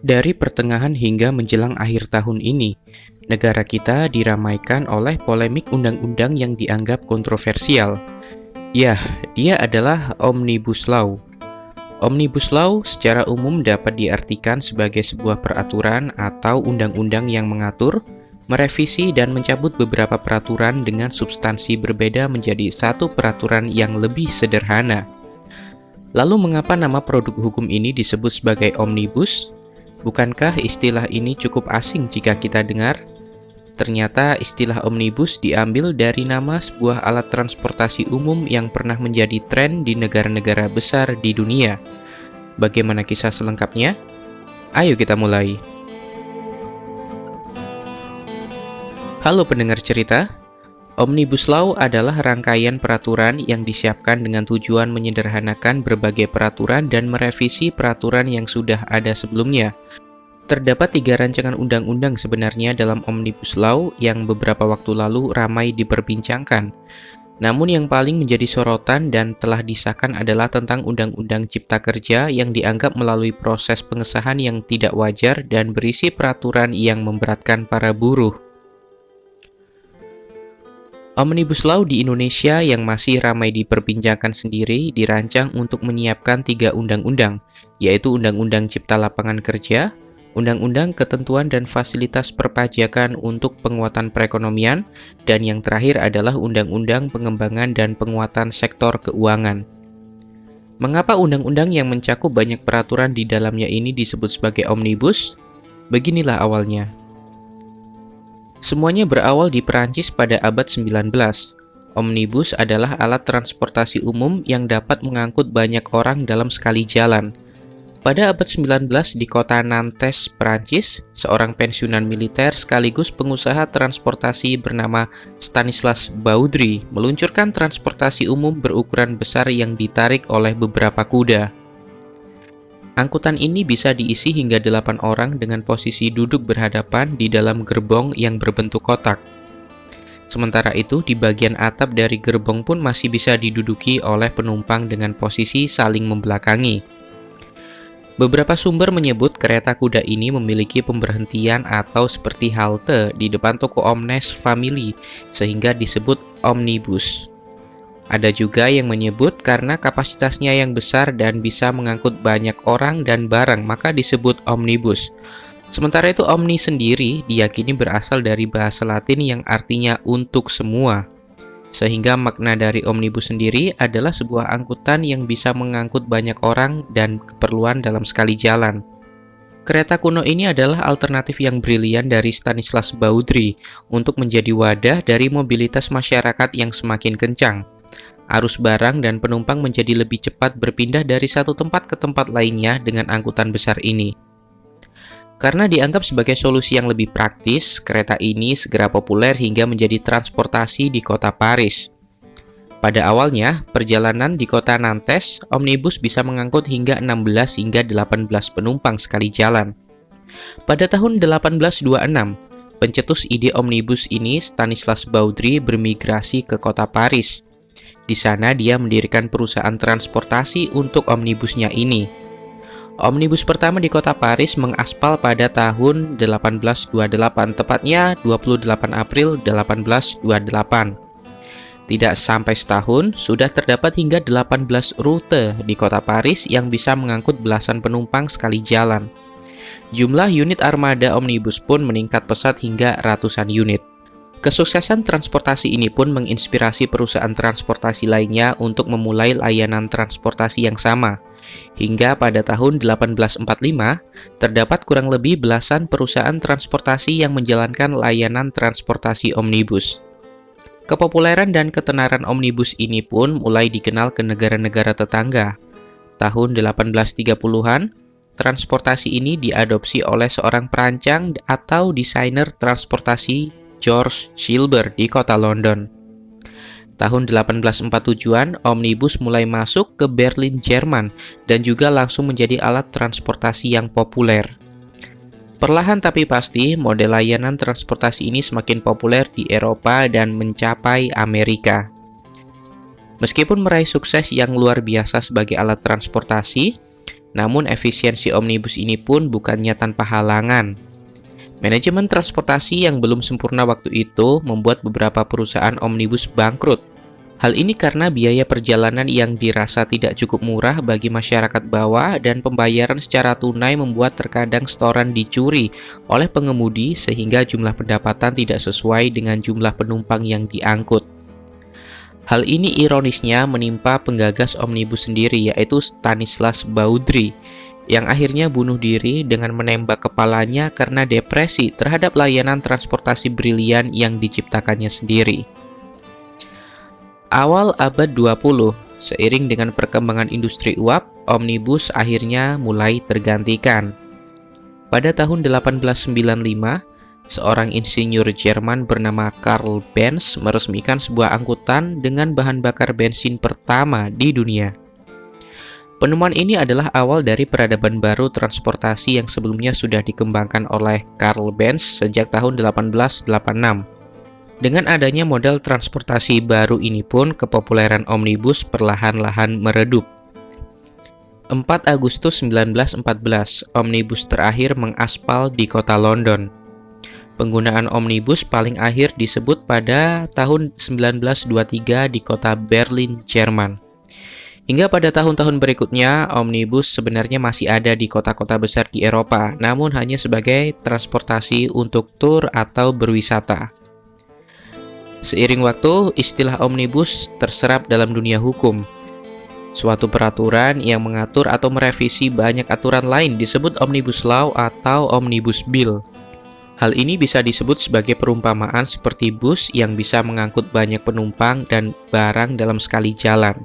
Dari pertengahan hingga menjelang akhir tahun ini, negara kita diramaikan oleh polemik undang-undang yang dianggap kontroversial. Yah, dia adalah Omnibus Law. Omnibus Law secara umum dapat diartikan sebagai sebuah peraturan atau undang-undang yang mengatur, merevisi dan mencabut beberapa peraturan dengan substansi berbeda menjadi satu peraturan yang lebih sederhana. Lalu mengapa nama produk hukum ini disebut sebagai omnibus? Bukankah istilah ini cukup asing jika kita dengar? Ternyata istilah omnibus diambil dari nama sebuah alat transportasi umum yang pernah menjadi tren di negara-negara besar di dunia. Bagaimana kisah selengkapnya? Ayo kita mulai. Halo pendengar cerita, Omnibus Law adalah rangkaian peraturan yang disiapkan dengan tujuan menyederhanakan berbagai peraturan dan merevisi peraturan yang sudah ada sebelumnya. Terdapat 3 rancangan undang-undang sebenarnya dalam Omnibus Law yang beberapa waktu lalu ramai diperbincangkan. Namun yang paling menjadi sorotan dan telah disahkan adalah tentang Undang-Undang Cipta Kerja yang dianggap melalui proses pengesahan yang tidak wajar dan berisi peraturan yang memberatkan para buruh. Omnibus Law di Indonesia yang masih ramai diperbincangkan sendiri dirancang untuk menyiapkan 3 undang-undang, yaitu Undang-Undang Cipta Lapangan Kerja, Undang-Undang Ketentuan dan Fasilitas Perpajakan untuk Penguatan Perekonomian, dan yang terakhir adalah Undang-Undang Pengembangan dan Penguatan Sektor Keuangan. Mengapa undang-undang yang mencakup banyak peraturan di dalamnya ini disebut sebagai omnibus? Beginilah awalnya. Semuanya berawal di Perancis pada abad 19. Omnibus adalah alat transportasi umum yang dapat mengangkut banyak orang dalam sekali jalan. Pada abad 19 di kota Nantes, Perancis, seorang pensiunan militer sekaligus pengusaha transportasi bernama Stanislas Baudry meluncurkan transportasi umum berukuran besar yang ditarik oleh beberapa kuda. Angkutan ini bisa diisi hingga 8 orang dengan posisi duduk berhadapan di dalam gerbong yang berbentuk kotak. Sementara itu, di bagian atap dari gerbong pun masih bisa diduduki oleh penumpang dengan posisi saling membelakangi. Beberapa sumber menyebut kereta kuda ini memiliki pemberhentian atau seperti halte di depan toko Omnes Family, sehingga disebut omnibus. Ada juga yang menyebut karena kapasitasnya yang besar dan bisa mengangkut banyak orang dan barang, maka disebut omnibus. Sementara itu omni sendiri diyakini berasal dari bahasa Latin yang artinya untuk semua. Sehingga makna dari omnibus sendiri adalah sebuah angkutan yang bisa mengangkut banyak orang dan keperluan dalam sekali jalan. Kereta kuno ini adalah alternatif yang brilian dari Stanislas Baudry untuk menjadi wadah dari mobilitas masyarakat yang semakin kencang. Arus barang dan penumpang menjadi lebih cepat berpindah dari satu tempat ke tempat lainnya dengan angkutan besar ini. Karena dianggap sebagai solusi yang lebih praktis, kereta ini segera populer hingga menjadi transportasi di kota Paris. Pada awalnya, perjalanan di kota Nantes, omnibus bisa mengangkut hingga 16 hingga 18 penumpang sekali jalan. Pada tahun 1826, pencetus ide omnibus ini, Stanislas Baudry, bermigrasi ke kota Paris. Di sana dia mendirikan perusahaan transportasi untuk omnibusnya ini. Omnibus pertama di kota Paris mengaspal pada tahun 1828, tepatnya 28 April 1828. Tidak sampai setahun, sudah terdapat hingga 18 rute di kota Paris yang bisa mengangkut belasan penumpang sekali jalan. Jumlah unit armada omnibus pun meningkat pesat hingga ratusan unit. Kesuksesan transportasi ini pun menginspirasi perusahaan transportasi lainnya untuk memulai layanan transportasi yang sama. Hingga pada tahun 1845, terdapat kurang lebih belasan perusahaan transportasi yang menjalankan layanan transportasi omnibus. Kepopuleran dan ketenaran omnibus ini pun mulai dikenal ke negara-negara tetangga. Tahun 1830-an, transportasi ini diadopsi oleh seorang perancang atau desainer transportasi George Silber di kota London. Tahun 1847-an, omnibus mulai masuk ke Berlin, Jerman, dan juga langsung menjadi alat transportasi yang populer. Perlahan tapi pasti, model layanan transportasi ini semakin populer di Eropa dan mencapai Amerika. Meskipun meraih sukses yang luar biasa sebagai alat transportasi, Namun efisiensi omnibus ini pun bukannya tanpa halangan. Manajemen transportasi yang belum sempurna waktu itu membuat beberapa perusahaan omnibus bangkrut. Hal ini karena biaya perjalanan yang dirasa tidak cukup murah bagi masyarakat bawah dan pembayaran secara tunai membuat terkadang setoran dicuri oleh pengemudi sehingga jumlah pendapatan tidak sesuai dengan jumlah penumpang yang diangkut. Hal ini ironisnya menimpa penggagas omnibus sendiri, yaitu Stanislas Baudry, yang akhirnya bunuh diri dengan menembak kepalanya karena depresi terhadap layanan transportasi brilian yang diciptakannya sendiri. Awal abad 20, seiring dengan perkembangan industri uap, omnibus akhirnya mulai tergantikan. Pada tahun 1895, seorang insinyur Jerman bernama Karl Benz meresmikan sebuah angkutan dengan bahan bakar bensin pertama di dunia. Penemuan ini adalah awal dari peradaban baru transportasi yang sebelumnya sudah dikembangkan oleh Karl Benz sejak tahun 1886. Dengan adanya model transportasi baru ini pun, kepopuleran omnibus perlahan-lahan meredup. 4 Agustus 1914, omnibus terakhir mengaspal di kota London. Penggunaan omnibus paling akhir disebut pada tahun 1923 di kota Berlin, Jerman. Hingga pada tahun-tahun berikutnya, omnibus sebenarnya masih ada di kota-kota besar di Eropa, namun hanya sebagai transportasi untuk tur atau berwisata. Seiring waktu, istilah omnibus terserap dalam dunia hukum. Suatu peraturan yang mengatur atau merevisi banyak aturan lain disebut omnibus law atau omnibus bill. Hal ini bisa disebut sebagai perumpamaan seperti bus yang bisa mengangkut banyak penumpang dan barang dalam sekali jalan.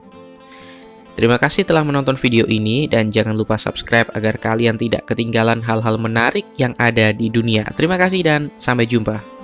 Terima kasih telah menonton video ini dan jangan lupa subscribe agar kalian tidak ketinggalan hal-hal menarik yang ada di dunia. Terima kasih dan sampai jumpa.